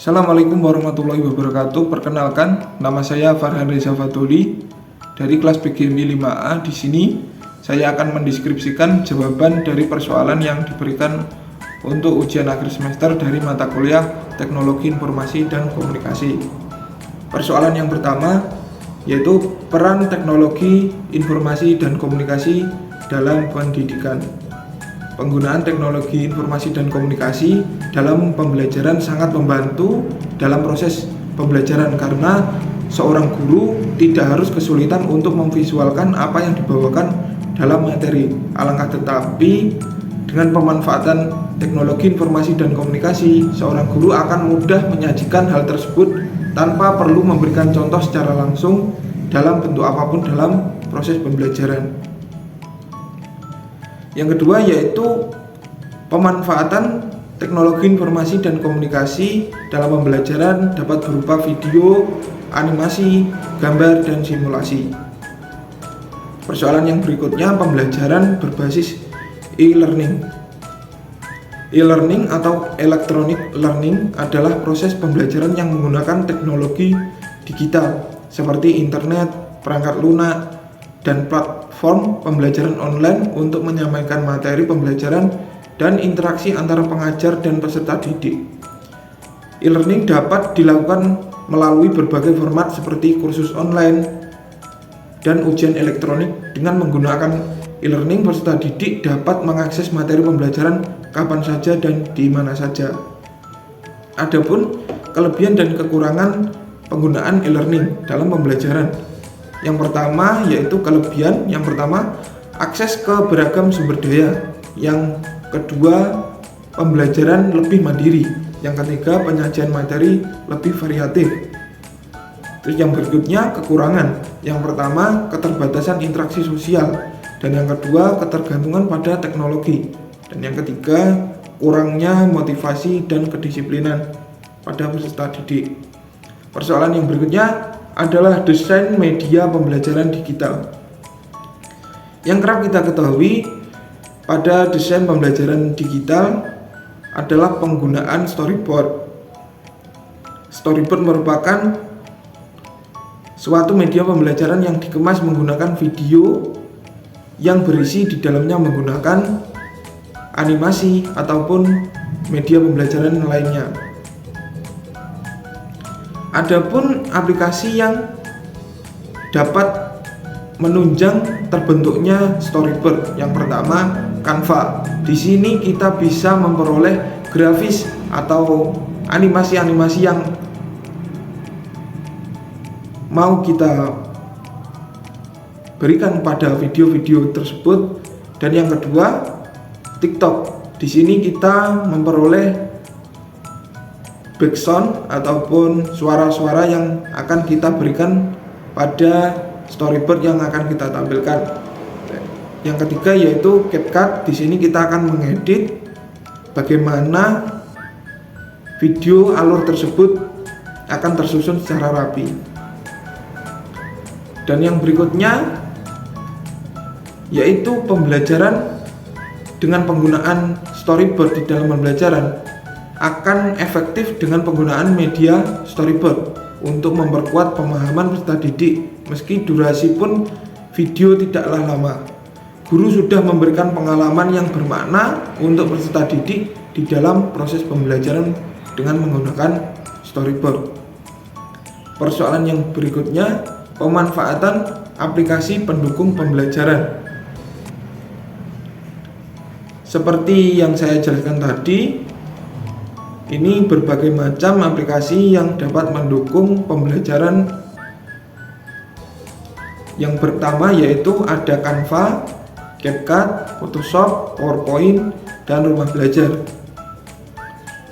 Assalamualaikum warahmatullahi wabarakatuh. Perkenalkan, nama saya Farhan Reza Fatuli dari kelas PGMI 5A. Di sini saya akan mendeskripsikan jawaban dari persoalan yang diberikan untuk ujian akhir semester dari mata kuliah Teknologi Informasi dan Komunikasi. Persoalan yang pertama yaitu peran teknologi informasi dan komunikasi dalam pendidikan. Penggunaan teknologi informasi dan komunikasi dalam pembelajaran sangat membantu dalam proses pembelajaran karena seorang guru tidak harus kesulitan untuk memvisualkan apa yang dibawakan dalam materi. Alangkah tetapi dengan pemanfaatan teknologi informasi dan komunikasi, seorang guru akan mudah menyajikan hal tersebut tanpa perlu memberikan contoh secara langsung dalam bentuk apapun dalam proses pembelajaran. Yang kedua yaitu pemanfaatan teknologi informasi dan komunikasi dalam pembelajaran dapat berupa video, animasi, gambar, dan simulasi. Persoalan yang berikutnya, pembelajaran berbasis e-learning. E-learning atau electronic learning adalah proses pembelajaran yang menggunakan teknologi digital seperti internet, perangkat lunak, dan platform pembelajaran online untuk menyampaikan materi pembelajaran dan interaksi antara pengajar dan peserta didik. E-learning dapat dilakukan melalui berbagai format seperti kursus online dan ujian elektronik. Dengan menggunakan e-learning, peserta didik dapat mengakses materi pembelajaran kapan saja dan di mana saja. Adapun kelebihan dan kekurangan penggunaan e-learning dalam pembelajaran. Yang pertama yaitu kelebihan. Yang pertama, akses ke beragam sumber daya. Yang kedua, pembelajaran lebih mandiri. Yang ketiga, penyajian materi lebih variatif. Terus yang berikutnya, kekurangan. Yang pertama, keterbatasan interaksi sosial. Dan yang kedua, ketergantungan pada teknologi. Dan yang ketiga, kurangnya motivasi dan kedisiplinan pada peserta didik. Persoalan yang berikutnya adalah desain media pembelajaran digital. Yang kerap kita ketahui pada desain pembelajaran digital adalah penggunaan storyboard. Storyboard merupakan suatu media pembelajaran yang dikemas menggunakan video yang berisi di dalamnya menggunakan animasi ataupun media pembelajaran lainnya. Adapun aplikasi yang dapat menunjang terbentuknya storyboard, yang pertama Canva. Di sini kita bisa memperoleh grafis atau animasi-animasi yang mau kita berikan pada video-video tersebut. Dan yang kedua, TikTok. Di sini kita memperoleh background ataupun suara-suara yang akan kita berikan pada storyboard yang akan kita tampilkan. Yang ketiga yaitu CapCut. Di sini kita akan mengedit bagaimana video alur tersebut akan tersusun secara rapi. Dan yang berikutnya yaitu pembelajaran dengan penggunaan storyboard di dalam pembelajaran akan efektif dengan penggunaan media storyboard untuk memperkuat pemahaman peserta didik. Meski durasi pun video tidaklah lama, guru sudah memberikan pengalaman yang bermakna untuk peserta didik di dalam proses pembelajaran dengan menggunakan storyboard. Persoalan yang berikutnya, pemanfaatan aplikasi pendukung pembelajaran. Seperti yang saya jelaskan tadi, ini berbagai macam aplikasi yang dapat mendukung pembelajaran. Yang pertama yaitu ada Canva, CapCut, Photoshop, PowerPoint, dan Rumah Belajar.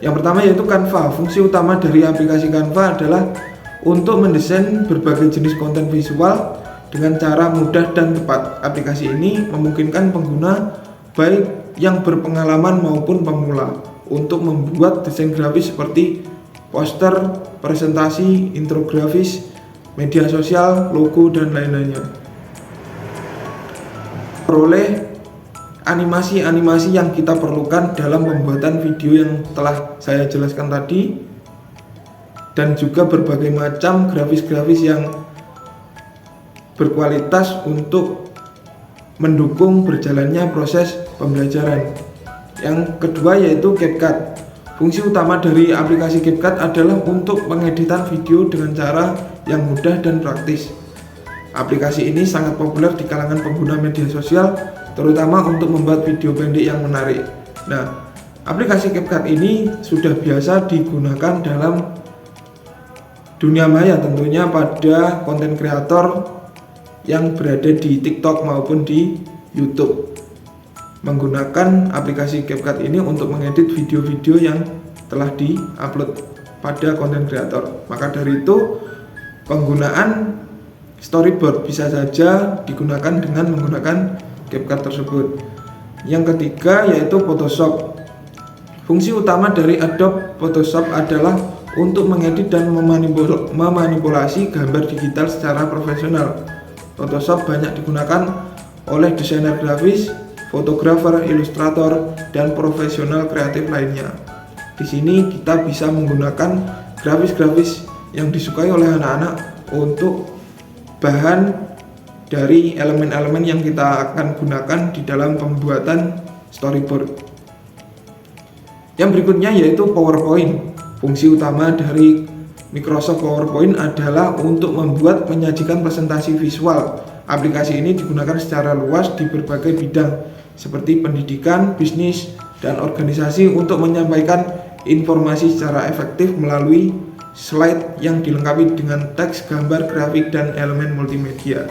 Yang pertama yaitu Canva. Fungsi utama dari aplikasi Canva adalah untuk mendesain berbagai jenis konten visual dengan cara mudah dan tepat. Aplikasi ini memungkinkan pengguna baik yang berpengalaman maupun pemula untuk membuat desain grafis seperti poster, presentasi, infografis, media sosial, logo, dan lain-lainnya. Peroleh animasi-animasi yang kita perlukan dalam pembuatan video yang telah saya jelaskan tadi. dan juga berbagai macam grafis-grafis yang berkualitas untuk mendukung berjalannya proses pembelajaran. Yang kedua yaitu CapCut. Fungsi utama dari aplikasi CapCut adalah untuk pengeditan video dengan cara yang mudah dan praktis. Aplikasi ini sangat populer di kalangan pengguna media sosial, terutama untuk membuat video pendek yang menarik. Nah, aplikasi CapCut ini sudah biasa digunakan dalam dunia maya, tentunya pada konten kreator yang berada di TikTok maupun di YouTube, menggunakan aplikasi CapCut ini untuk mengedit video-video yang telah di-upload pada konten kreator. Maka dari itu, penggunaan storyboard bisa saja digunakan dengan menggunakan CapCut tersebut. Yang ketiga yaitu Photoshop. Fungsi utama dari Adobe Photoshop adalah untuk mengedit dan memanipulasi gambar digital secara profesional. Photoshop banyak digunakan oleh desainer grafis, fotografer, ilustrator, dan profesional kreatif lainnya. Di sini kita bisa menggunakan grafis-grafis yang disukai oleh anak-anak untuk bahan dari elemen-elemen yang kita akan gunakan di dalam pembuatan storyboard. Yang berikutnya yaitu PowerPoint. Fungsi utama dari Microsoft PowerPoint adalah untuk menyajikan presentasi visual. Aplikasi ini digunakan secara luas di berbagai bidang seperti pendidikan, bisnis, dan organisasi untuk menyampaikan informasi secara efektif melalui slide yang dilengkapi dengan teks, gambar, grafik, dan elemen multimedia.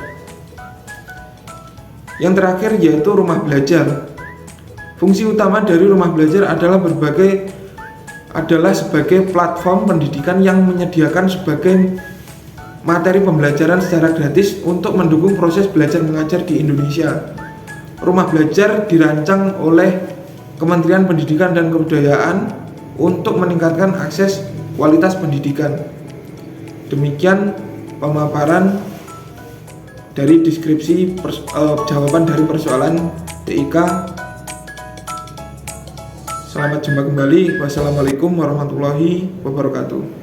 Yang terakhir yaitu rumah belajar. Fungsi utama dari rumah belajar adalah sebagai platform pendidikan yang menyediakan sebagai materi pembelajaran secara gratis untuk mendukung proses belajar mengajar di Indonesia. Rumah belajar dirancang oleh Kementerian Pendidikan dan Kebudayaan untuk meningkatkan akses kualitas pendidikan. Demikian pemaparan dari deskripsi jawaban dari persoalan TIK. Selamat jumpa kembali. Wassalamualaikum warahmatullahi wabarakatuh.